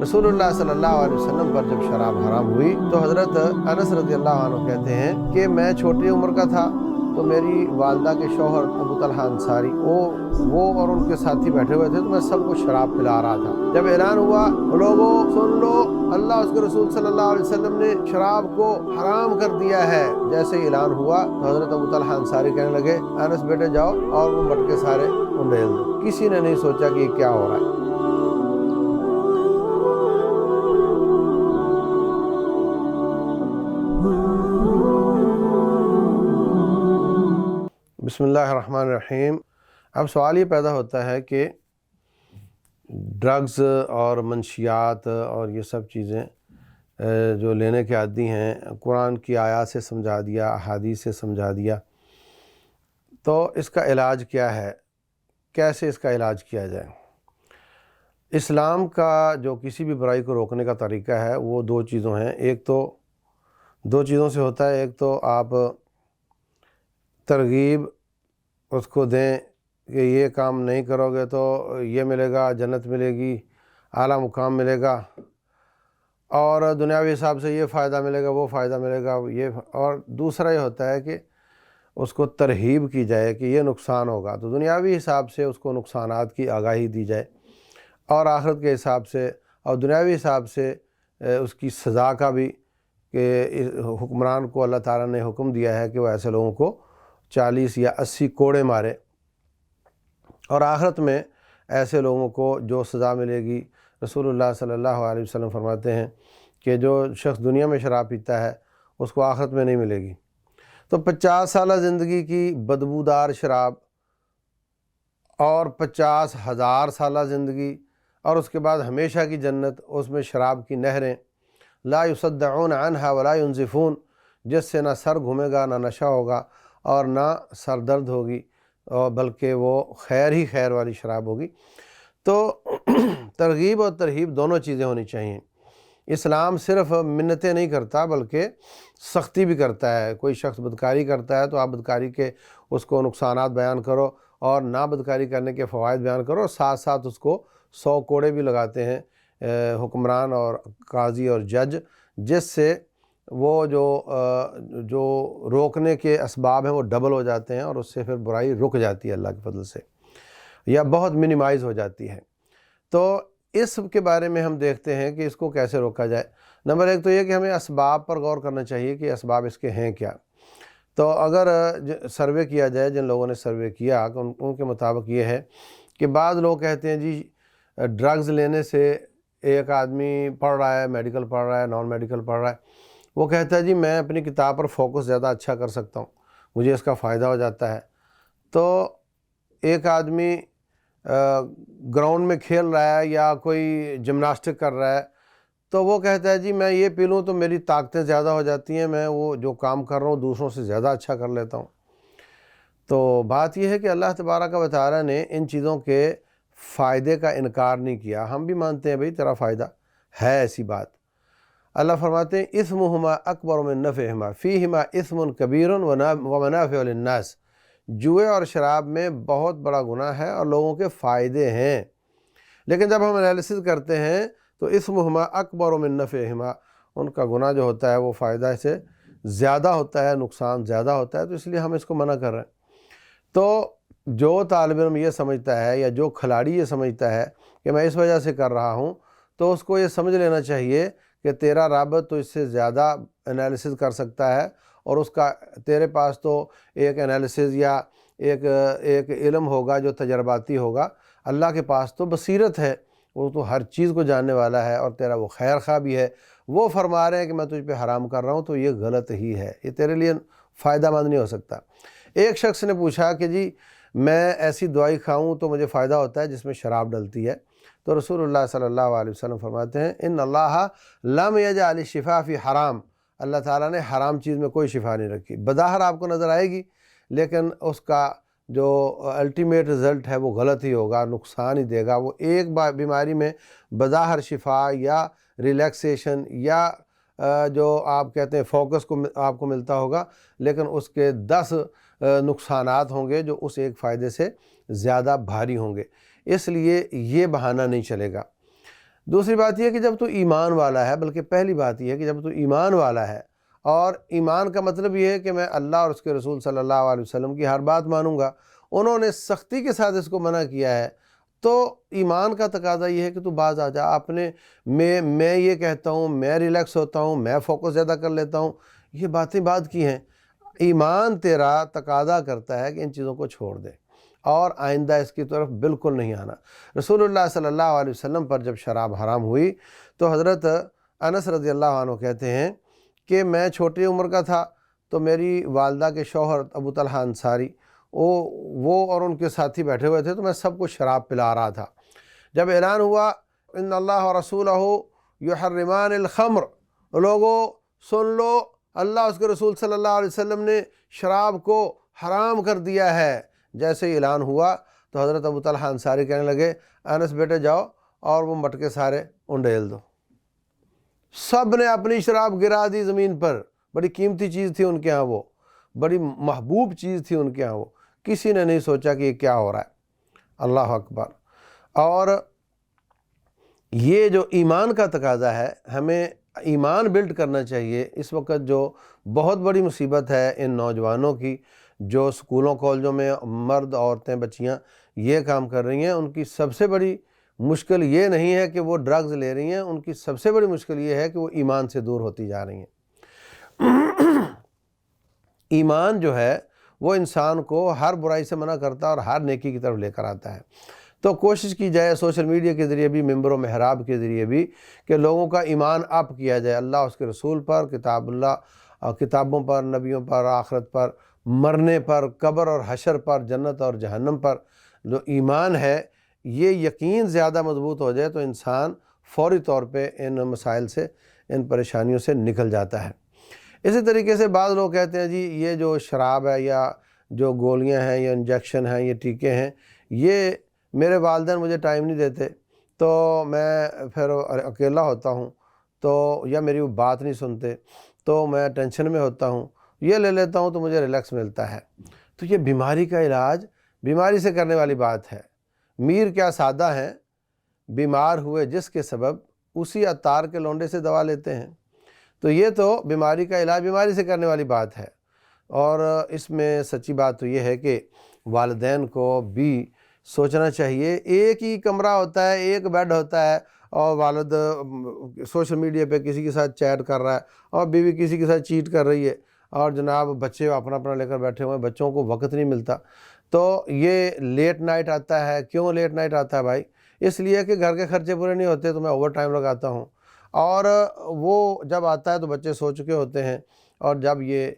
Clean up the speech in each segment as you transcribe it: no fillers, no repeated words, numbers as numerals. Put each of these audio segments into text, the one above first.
رسول اللہ صلی اللہ علیہ وسلم پر جب شراب حرام ہوئی تو حضرت انس رضی اللہ عنہ کہتے ہیں کہ میں چھوٹی عمر کا تھا، تو میری والدہ کے شوہر ابو طلحہ انصاری وہ اور ان کے ساتھی بیٹھے ہوئے تھے، تو میں سب کو شراب پلا رہا تھا۔ جب اعلان ہوا لوگوں سن لو، اللہ اس کے رسول صلی اللہ علیہ وسلم نے شراب کو حرام کر دیا ہے، جیسے ہی اعلان ہوا تو حضرت ابو طلحہ انصاری کہنے لگے انس بیٹے جاؤ اور وہ مٹکے سارے انڈیل دو۔ کسی نے نہیں سوچا کہ یہ کیا ہو رہا ہے۔ بسم اللہ الرحمن الرحیم۔ اب سوال یہ پیدا ہوتا ہے کہ ڈرگز اور منشیات اور یہ سب چیزیں جو لینے کے عادی ہیں، قرآن کی آیات سے سمجھا دیا، احادیث سے سمجھا دیا، تو اس کا علاج کیا ہے؟ کیسے اس کا علاج کیا جائے؟ اسلام کا جو کسی بھی برائی کو روکنے کا طریقہ ہے وہ دو چیزوں ہیں۔ ایک تو دو چیزوں سے ہوتا ہے، ایک تو آپ ترغیب اس کو دیں کہ یہ کام نہیں کرو گے تو یہ ملے گا، جنت ملے گی، اعلیٰ مقام ملے گا، اور دنیاوی حساب سے یہ فائدہ ملے گا، وہ فائدہ ملے گا، اور دوسرا یہ ہوتا ہے کہ اس کو ترغیب کی جائے کہ یہ نقصان ہوگا، تو دنیاوی حساب سے اس کو نقصانات کی آگاہی دی جائے، اور آخرت کے حساب سے اور دنیاوی حساب سے اس کی سزا کا بھی، کہ حکمران کو اللہ تعالیٰ نے حکم دیا ہے کہ وہ ایسے لوگوں کو 40 یا 80 کوڑے مارے، اور آخرت میں ایسے لوگوں کو جو سزا ملے گی، رسول اللہ صلی اللہ علیہ وسلم فرماتے ہیں کہ جو شخص دنیا میں شراب پیتا ہے اس کو آخرت میں نہیں ملے گی۔ تو 50 سالہ زندگی کی بدبودار شراب اور 50,000 سالہ زندگی اور اس کے بعد ہمیشہ کی جنت، اس میں شراب کی نہریں، لا یصدعون عنہا ولا ینزفون، جس سے نہ سر گھومے گا، نہ نشہ ہوگا اور نہ سر درد ہوگی، اور بلکہ وہ خیر ہی خیر والی شراب ہوگی۔ تو ترغیب اور ترہیب دونوں چیزیں ہونی چاہیے۔ اسلام صرف منتیں نہیں کرتا بلکہ سختی بھی کرتا ہے۔ کوئی شخص بدکاری کرتا ہے تو آپ بدکاری کے اس کو نقصانات بیان کرو اور نہ بدکاری کرنے کے فوائد بیان کرو، اور ساتھ ساتھ اس کو 100 کوڑے بھی لگاتے ہیں حکمران اور قاضی اور جج، جس سے وہ جو روکنے کے اسباب ہیں وہ ڈبل ہو جاتے ہیں، اور اس سے پھر برائی رک جاتی ہے اللہ کے فضل سے، یا بہت منیمائز ہو جاتی ہے۔ تو اس کے بارے میں ہم دیکھتے ہیں کہ اس کو کیسے روکا جائے۔ نمبر ایک تو یہ کہ ہمیں اسباب پر غور کرنا چاہیے کہ اسباب اس کے ہیں کیا۔ تو اگر سروے کیا جائے، جن لوگوں نے سروے کیا ان کے مطابق یہ ہے کہ بعض لوگ کہتے ہیں جی ڈرگز لینے سے ایک آدمی پڑھ رہا ہے، میڈیکل پڑھ رہا ہے، نان میڈیکل پڑھ رہا ہے، وہ کہتا ہے جی میں اپنی کتاب پر فوکس زیادہ اچھا کر سکتا ہوں، مجھے اس کا فائدہ ہو جاتا ہے۔ تو ایک آدمی گراؤنڈ میں کھیل رہا ہے یا کوئی جمناسٹک کر رہا ہے، تو وہ کہتا ہے جی میں یہ پی لوں تو میری طاقتیں زیادہ ہو جاتی ہیں، میں وہ جو کام کر رہا ہوں دوسروں سے زیادہ اچھا کر لیتا ہوں۔ تو بات یہ ہے کہ اللہ تبارک و تعالیٰ نے ان چیزوں کے فائدے کا انکار نہیں کیا۔ ہم بھی مانتے ہیں بھئی تیرا فائدہ ہے، ایسی بات۔ اللہ فرماتے ہیں اسمہما اکبر من نفعہما فیہما اسم کبیر ومنافع للناس، جوئے اور شراب میں بہت بڑا گناہ ہے اور لوگوں کے فائدے ہیں، لیکن جب ہم انالیسس کرتے ہیں تو اسمہما اکبر من نفعہما، ان کا گناہ جو ہوتا ہے وہ فائدہ سے زیادہ ہوتا ہے، نقصان زیادہ ہوتا ہے، تو اس لیے ہم اس کو منع کر رہے ہیں۔ تو جو طالب علم یہ سمجھتا ہے یا جو کھلاڑی یہ سمجھتا ہے کہ میں اس وجہ سے کر رہا ہوں، تو اس کو یہ سمجھ لینا چاہیے کہ تیرا رب تو اس سے زیادہ انالیسس کر سکتا ہے، اور اس کا تیرے پاس تو ایک انالیسس یا ایک علم ہوگا جو تجرباتی ہوگا، اللہ کے پاس تو بصیرت ہے، وہ تو ہر چیز کو جاننے والا ہے، اور تیرا وہ خیر خواہ بھی ہے۔ وہ فرما رہے ہیں کہ میں تجھ پہ حرام کر رہا ہوں تو یہ غلط ہی ہے، یہ تیرے لیے فائدہ مند نہیں ہو سکتا۔ ایک شخص نے پوچھا کہ جی میں ایسی دوائی کھاؤں تو مجھے فائدہ ہوتا ہے جس میں شراب ڈلتی ہے، تو رسول اللہ صلی اللہ علیہ وسلم فرماتے ہیں ان اللہ لم یجعل الشفاء فی حرام، اللہ تعالیٰ نے حرام چیز میں کوئی شفا نہیں رکھی۔ بظاہر آپ کو نظر آئے گی لیکن اس کا جو الٹیمیٹ رزلٹ ہے وہ غلط ہی ہوگا، نقصان ہی دے گا۔ وہ ایک بیماری میں بظاہر شفا یا ریلیکسیشن یا جو آپ کہتے ہیں فوکس کو آپ کو ملتا ہوگا، لیکن اس کے 10 نقصانات ہوں گے جو اس ایک فائدے سے زیادہ بھاری ہوں گے۔ اس لیے یہ بہانہ نہیں چلے گا۔ دوسری بات یہ ہے کہ جب تو ایمان والا ہے، بلکہ پہلی بات یہ ہے کہ جب تو ایمان والا ہے، اور ایمان کا مطلب یہ ہے کہ میں اللہ اور اس کے رسول صلی اللہ علیہ وسلم کی ہر بات مانوں گا، انہوں نے سختی کے ساتھ اس کو منع کیا ہے، تو ایمان کا تقاضا یہ ہے کہ تو باز آ جا اپنے میں یہ کہتا ہوں، میں ریلیکس ہوتا ہوں، میں فوکس زیادہ کر لیتا ہوں، یہ باتیں بعد کی ہیں۔ ایمان تیرا تقاضا کرتا ہے کہ ان چیزوں کو چھوڑ دے اور آئندہ اس کی طرف بالکل نہیں آنا۔ رسول اللہ صلی اللہ علیہ وسلم پر جب شراب حرام ہوئی تو حضرت انس رضی اللہ عنہ کہتے ہیں کہ میں چھوٹی عمر کا تھا، تو میری والدہ کے شوہر ابو طلحہ انصاری وہ اور ان کے ساتھی بیٹھے ہوئے تھے، تو میں سب کو شراب پلا رہا تھا۔ جب اعلان ہوا ان اللہ ورسولہ یحرمان الخمر، لوگوں سن لو، اللہ اس کے رسول صلی اللہ علیہ وسلم نے شراب کو حرام کر دیا ہے، جیسے ہی اعلان ہوا تو حضرت ابو طلحہ انصاری کہنے لگے انس بیٹے جاؤ اور وہ مٹکے سارے انڈیل دو۔ سب نے اپنی شراب گرا دی زمین پر، بڑی قیمتی چیز تھی ان کے ہاں، وہ بڑی محبوب چیز تھی ان کے ہاں، وہ کسی نے نہیں سوچا کہ یہ کیا ہو رہا ہے۔ اللہ اکبر۔ اور یہ جو ایمان کا تقاضا ہے، ہمیں ایمان بلڈ کرنا چاہیے۔ اس وقت جو بہت بڑی مصیبت ہے ان نوجوانوں کی جو سکولوں کالجوں میں مرد عورتیں بچیاں یہ کام کر رہی ہیں، ان کی سب سے بڑی مشکل یہ نہیں ہے کہ وہ ڈرگز لے رہی ہیں، ان کی سب سے بڑی مشکل یہ ہے کہ وہ ایمان سے دور ہوتی جا رہی ہیں۔ ایمان جو ہے وہ انسان کو ہر برائی سے منع کرتا ہے اور ہر نیکی کی طرف لے کر آتا ہے۔ تو کوشش کی جائے سوشل میڈیا کے ذریعے بھی، ممبر و محراب کے ذریعے بھی، کہ لوگوں کا ایمان اپ کیا جائے اللہ اس کے رسول پر، کتاب اللہ، کتابوں پر، نبیوں پر، آخرت پر، مرنے پر، قبر اور حشر پر، جنت اور جہنم پر۔ جو ایمان ہے یہ یقین زیادہ مضبوط ہو جائے تو انسان فوری طور پہ ان مسائل سے، ان پریشانیوں سے نکل جاتا ہے۔ اسی طریقے سے بعض لوگ کہتے ہیں جی یہ جو شراب ہے یا جو گولیاں ہیں یا انجیکشن ہیں، یہ ٹیکے ہیں، یہ میرے والدین مجھے ٹائم نہیں دیتے تو میں پھر اکیلا ہوتا ہوں، تو یا میری وہ بات نہیں سنتے تو میں ٹینشن میں ہوتا ہوں، یہ لے لیتا ہوں تو مجھے ریلیکس ملتا ہے۔ تو یہ بیماری کا علاج بیماری سے کرنے والی بات ہے۔ میر کیا سادہ ہیں، بیمار ہوئے جس کے سبب اسی عطار کے لونڈے سے دوا لیتے ہیں۔ تو یہ تو بیماری کا علاج بیماری سے کرنے والی بات ہے۔ اور اس میں سچی بات تو یہ ہے کہ والدین کو بھی سوچنا چاہیے، ایک ہی کمرہ ہوتا ہے، ایک بیڈ ہوتا ہے، اور والد سوشل میڈیا پہ کسی کے ساتھ چیٹ کر رہا ہے اور بیوی کسی کے ساتھ چیٹ کر رہی ہے، اور جناب بچے اپنا اپنا لے کر بیٹھے ہوئے ہیں، بچوں کو وقت نہیں ملتا۔ تو یہ لیٹ نائٹ آتا ہے۔ کیوں لیٹ نائٹ آتا ہے بھائی؟ اس لیے کہ گھر کے خرچے پورے نہیں ہوتے تو میں اوور ٹائم لگاتا ہوں، اور وہ جب آتا ہے تو بچے سو چکے ہوتے ہیں، اور جب یہ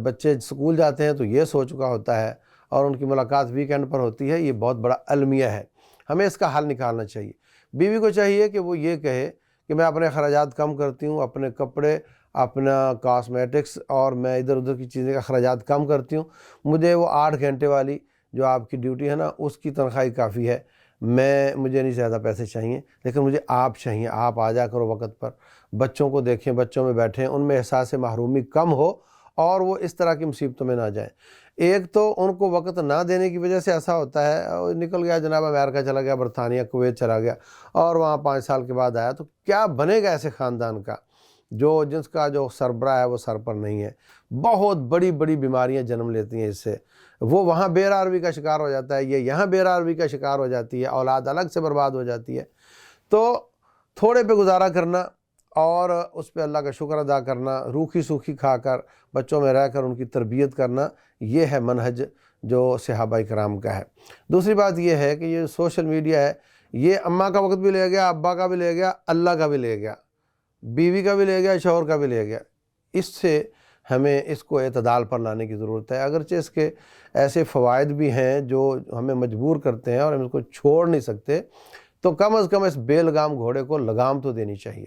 بچے سکول جاتے ہیں تو یہ سو چکا ہوتا ہے، اور ان کی ملاقات ویکینڈ پر ہوتی ہے۔ یہ بہت بڑا المیہ ہے، ہمیں اس کا حل نکالنا چاہیے۔ بیوی کو چاہیے کہ وہ یہ کہے کہ میں اپنے اخراجات کم کرتی ہوں، اپنے کپڑے، اپنا کاسمیٹکس اور میں ادھر ادھر کی چیزیں کا اخراجات کم کرتی ہوں، مجھے وہ 8 گھنٹے والی جو آپ کی ڈیوٹی ہے نا اس کی تنخواہ کافی ہے، مجھے نہیں زیادہ پیسے چاہیے، لیکن مجھے آپ چاہیے، آپ آ جا کرو وقت پر، بچوں کو دیکھیں، بچوں میں بیٹھیں، ان میں احساس محرومی کم ہو اور وہ اس طرح کی مصیبتوں میں نہ جائیں۔ ایک تو ان کو وقت نہ دینے کی وجہ سے ایسا ہوتا ہے، نکل گیا جناب امریکہ چلا گیا، برطانیہ، کویت چلا گیا، اور وہاں 5 سال کے بعد آیا، تو کیا بنے گا ایسے خاندان کا جس کا جو سربراہ ہے وہ سر پر نہیں ہے؟ بہت بڑی بڑی بیماریاں جنم لیتی ہیں اس سے۔ وہ وہاں بے راروی کا شکار ہو جاتا ہے، یہ یہاں بے راروی کا شکار ہو جاتی ہے، اولاد الگ سے برباد ہو جاتی ہے۔ تو تھوڑے پہ گزارا کرنا اور اس پہ اللہ کا شکر ادا کرنا، روکھی سوکھی کھا کر بچوں میں رہ کر ان کی تربیت کرنا، یہ ہے منہج جو صحابہ کرام کا ہے۔ دوسری بات یہ ہے کہ یہ سوشل میڈیا ہے، یہ اماں کا وقت بھی لے گیا، ابا کا بھی لے گیا، اللہ کا بھی لے گیا، بیوی کا بھی لے گیا، شوہر کا بھی لے گیا۔ اس سے ہمیں اس کو اعتدال پر لانے کی ضرورت ہے۔ اگرچہ اس کے ایسے فوائد بھی ہیں جو ہمیں مجبور کرتے ہیں اور ہم اس کو چھوڑ نہیں سکتے، تو کم از کم اس بے لگام گھوڑے کو لگام تو دینی چاہیے۔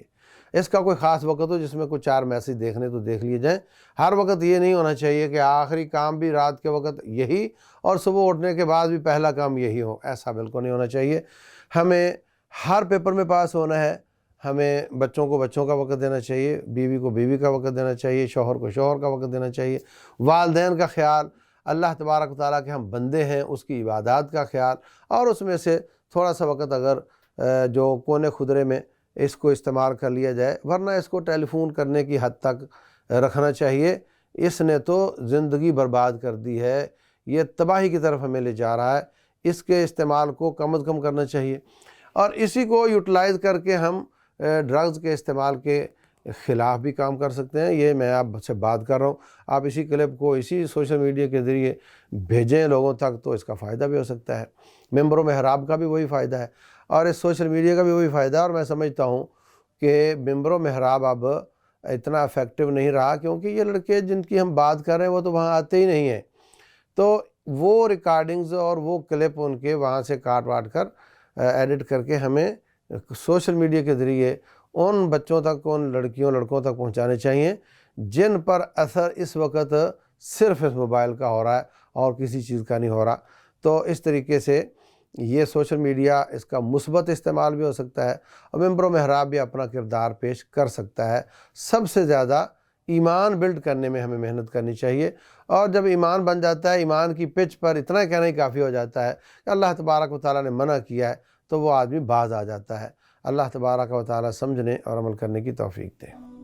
اس کا کوئی خاص وقت ہو جس میں کوئی 4 میسج دیکھنے تو دیکھ لیے جائیں۔ ہر وقت یہ نہیں ہونا چاہیے کہ آخری کام بھی رات کے وقت یہی اور صبح اٹھنے کے بعد بھی پہلا کام یہی ہو، ایسا بالکل نہیں ہونا چاہیے۔ ہمیں ہر پیپر میں پاس ہونا ہے، ہمیں بچوں کو بچوں کا وقت دینا چاہیے، بیوی کو بیوی کا وقت دینا چاہیے، شوہر کو شوہر کا وقت دینا چاہیے، والدین کا خیال، اللہ تبارک و تعالیٰ کے ہم بندے ہیں اس کی عبادات کا خیال، اور اس میں سے تھوڑا سا وقت اگر جو کونے خدرے میں اس کو استعمال کر لیا جائے، ورنہ اس کو ٹیلی فون کرنے کی حد تک رکھنا چاہیے۔ اس نے تو زندگی برباد کر دی ہے، یہ تباہی کی طرف ہمیں لے جا رہا ہے، اس کے استعمال کو کم از کم کرنا چاہیے۔ اور اسی کو یوٹیلائز کر کے ہم ڈرگز کے استعمال کے خلاف بھی کام کر سکتے ہیں۔ یہ میں آپ سے بات کر رہا ہوں، آپ اسی کلپ کو اسی سوشل میڈیا کے ذریعے بھیجیں لوگوں تک، تو اس کا فائدہ بھی ہو سکتا ہے۔ ممبر و محراب کا بھی وہی فائدہ ہے اور اس سوشل میڈیا کا بھی وہی فائدہ ہے۔ اور میں سمجھتا ہوں کہ ممبر و محراب اب اتنا افیکٹو نہیں رہا، کیونکہ یہ لڑکے جن کی ہم بات کر رہے ہیں وہ تو وہاں آتے ہی نہیں ہیں، تو وہ ریکارڈنگز اور وہ کلپ ان کے وہاں سے کاٹ واٹ کر ایڈٹ کر کے ہمیں سوشل میڈیا کے ذریعے ان بچوں تک، ان لڑکیوں لڑکوں تک پہنچانے چاہیے جن پر اثر اس وقت صرف اس موبائل کا ہو رہا ہے اور کسی چیز کا نہیں ہو رہا۔ تو اس طریقے سے یہ سوشل میڈیا، اس کا مثبت استعمال بھی ہو سکتا ہے اور ممبر و محراب بھی اپنا کردار پیش کر سکتا ہے۔ سب سے زیادہ ایمان بلڈ کرنے میں ہمیں محنت کرنی چاہیے، اور جب ایمان بن جاتا ہے، ایمان کی پچ پر اتنا کہنا ہی کافی ہو جاتا ہے کہ اللہ تبارک و تعالیٰ نے منع کیا ہے، تو وہ آدمی باز آ جاتا ہے۔ اللہ تبارک و تعالیٰ سمجھنے اور عمل کرنے کی توفیق دے۔